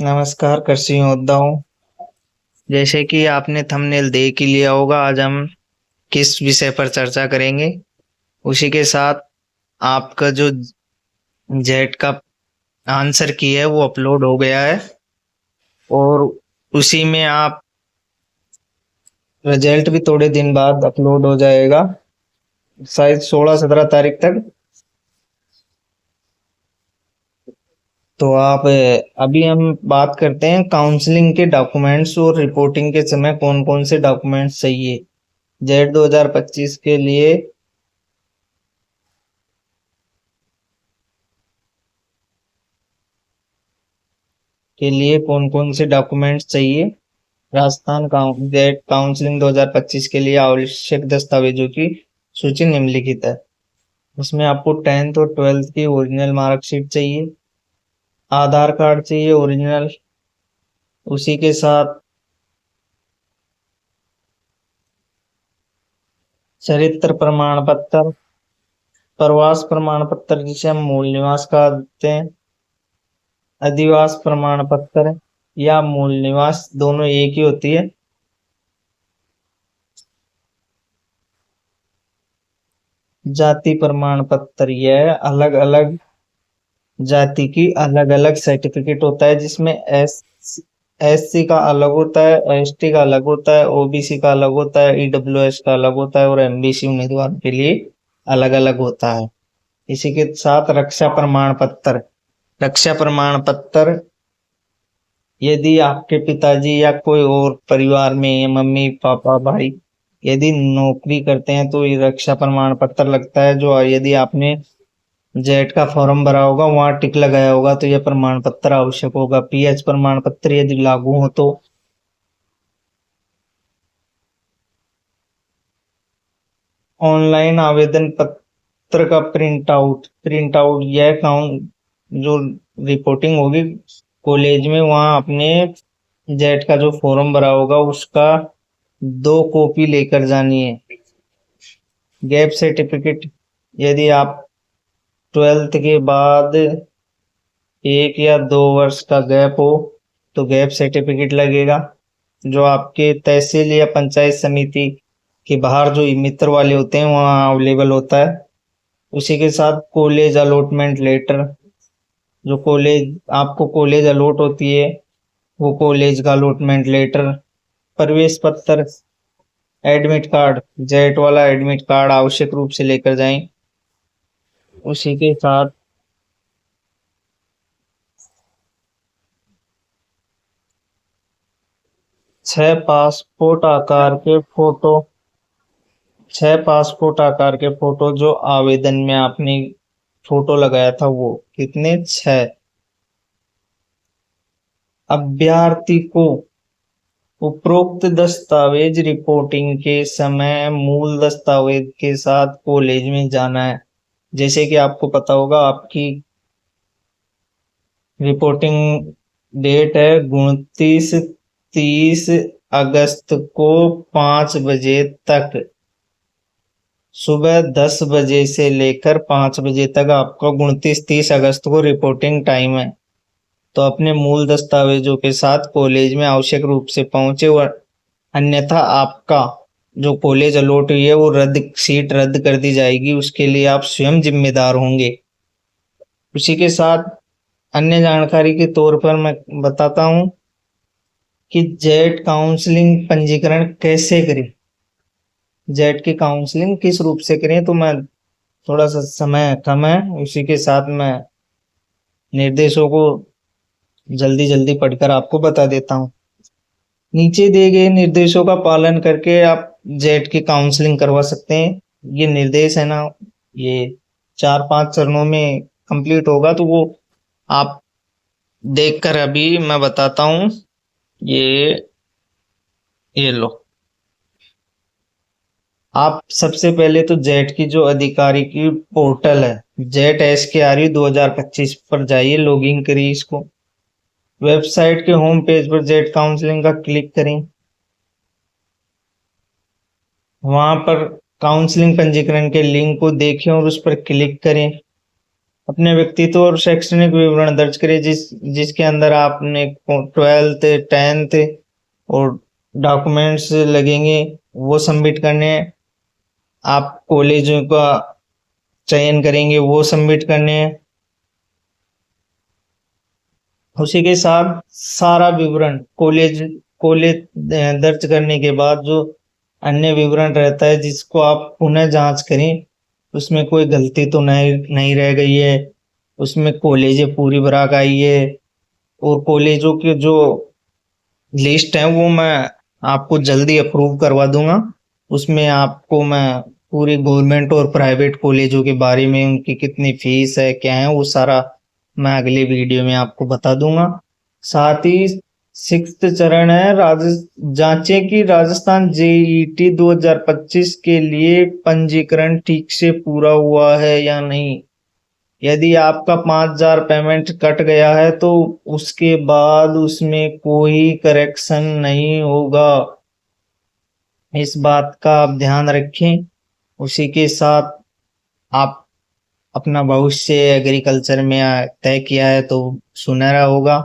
नमस्कार, कृषि योद्धाओं। जैसे कि आपने थंबनेल देख ही लिया होगा, आज हम किस विषय पर चर्चा करेंगे। उसी के साथ आपका जो जेट का आंसर की है वो अपलोड हो गया है, और उसी में आप रिजल्ट भी थोड़े दिन बाद अपलोड हो जाएगा, शायद 16-17 तारीख तक। तो आप अभी हम बात करते हैं काउंसलिंग के डॉक्यूमेंट्स और रिपोर्टिंग के समय कौन कौन से डॉक्यूमेंट्स चाहिए जेट 2025 के लिए कौन कौन से डॉक्यूमेंट्स चाहिए। राजस्थान जेट काउंसलिंग 2025 के लिए आवश्यक दस्तावेजों की सूची निम्नलिखित है। उसमें आपको 10th और 12th की ओरिजिनल मार्कशीट चाहिए, आधार कार्ड चाहिए ओरिजिनल। उसी के साथ चरित्र प्रमाण पत्र, प्रवास प्रमाण पत्र जिसे हम मूल निवास कहते हैं, अधिवास प्रमाण पत्र या मूल निवास दोनों एक ही होती है। जाति प्रमाण पत्र, यह अलग अलग जाति की अलग अलग सर्टिफिकेट होता है, जिसमें एससी का अलग होता है, एसटी का अलग होता है, ओबीसी का अलग होता है, ईडब्ल्यूएस का अलग होता है, और एमबीसी उम्मीदवार के लिए अलग अलग होता है। इसी के साथ रक्षा प्रमाण पत्र। रक्षा प्रमाण पत्र, यदि आपके पिताजी या कोई और परिवार में मम्मी पापा भाई यदि नौकरी करते हैं तो ये रक्षा प्रमाण पत्र लगता है। जो यदि आपने जेट का फॉर्म भरा होगा वहां टिक लगाया होगा तो यह प्रमाण पत्र आवश्यक होगा। पीएच प्रमाण पत्र यदि लागू हो तो ऑनलाइन आवेदन पत्र का प्रिंट आउट यह काउंट जो रिपोर्टिंग होगी कॉलेज में, वहां अपने जेट का जो फॉर्म भरा होगा उसका 2 कॉपी लेकर जानी है। गैप सर्टिफिकेट, यदि आप 12th के बाद 1 या 2 वर्ष का गैप हो तो गैप सर्टिफिकेट लगेगा, जो आपके तहसील या पंचायत समिति के बाहर जो मित्र वाले होते हैं वहाँ अवेलेबल होता है। उसी के साथ कॉलेज अलॉटमेंट लेटर, जो कॉलेज आपको कॉलेज अलॉट होती है वो कॉलेज का अलॉटमेंट लेटर। प्रवेश पत्र, एडमिट कार्ड, जेट वाला एडमिट कार्ड आवश्यक रूप से लेकर जाएं। उसी के साथ 6 पासपोर्ट आकार के फोटो, 6 पासपोर्ट आकार के फोटो जो आवेदन में आपने फोटो लगाया था वो कितने 6। अभ्यर्थी को उपरोक्त दस्तावेज रिपोर्टिंग के समय मूल दस्तावेज के साथ कॉलेज में जाना है। जैसे कि आपको पता होगा आपकी रिपोर्टिंग डेट है 29-30 अगस्त को 5 बजे तक। सुबह 10 बजे से लेकर 5 बजे तक आपका 29-30 अगस्त को रिपोर्टिंग टाइम है। तो अपने मूल दस्तावेजों के साथ कॉलेज में आवश्यक रूप से पहुंचे, और अन्यथा आपका जो कॉलेज अलॉट हुई है वो सीट रद्द कर दी जाएगी, उसके लिए आप स्वयं जिम्मेदार होंगे। उसी के साथ अन्य जानकारी के तौर पर मैं बताता हूं कि जेट काउंसलिंग पंजीकरण कैसे करें, जेट की काउंसलिंग किस रूप से करें। तो मैं थोड़ा सा समय कम है, उसी के साथ मैं निर्देशों को जल्दी जल्दी पढ़कर आपको बता देता हूँ। नीचे दिए गए निर्देशों का पालन करके आप जेट की काउंसलिंग करवा सकते हैं। ये निर्देश है ना, ये 4-5 चरणों में कंप्लीट होगा, तो वो आप देखकर अभी मैं बताता हूँ। ये ये लो। आप सबसे पहले तो जेट की जो अधिकारी की पोर्टल है जेट SKRU 2025 पर जाइए, लॉगिन करिए इसको। वेबसाइट के होम पेज पर जेट काउंसलिंग का क्लिक करें, वहां पर काउंसलिंग पंजीकरण के लिंक को देखें और उस पर क्लिक करें। अपने व्यक्तित्व और शैक्षणिक विवरण दर्ज करिए जिसके अंदर आपने 12th 10th और डॉक्यूमेंट्स लगेंगे वो सबमिट करने हैं। आप कॉलेजों का चयन करेंगे वो सबमिट करने हैं। उसी के साथ सारा विवरण कॉलेज कॉलेज दर्ज करने के बाद जो अन्य विवरण रहता है जिसको आप पुनः जांच करें उसमें कोई गलती तो नहीं नहीं रह गई है, उसमें कॉलेजें पूरी भराक आई है। और कॉलेजों के जो लिस्ट है वो मैं आपको जल्दी अप्रूव करवा दूंगा। उसमें आपको मैं पूरी गवर्नमेंट और प्राइवेट कॉलेजों के बारे में उनकी कितनी फीस है क्या है वो सारा मैं अगले वीडियो में आपको बता दूंगा। साथ ही 6th चरण है जांचें कि राजस्थान जेईटी 2025 के लिए पंजीकरण ठीक से पूरा हुआ है या नहीं। यदि आपका 5,000 पेमेंट कट गया है तो उसके बाद उसमें कोई करेक्शन नहीं होगा, इस बात का आप ध्यान रखें। उसी के साथ आप अपना भविष्य एग्रीकल्चर में तय किया है तो सुनहरा होगा।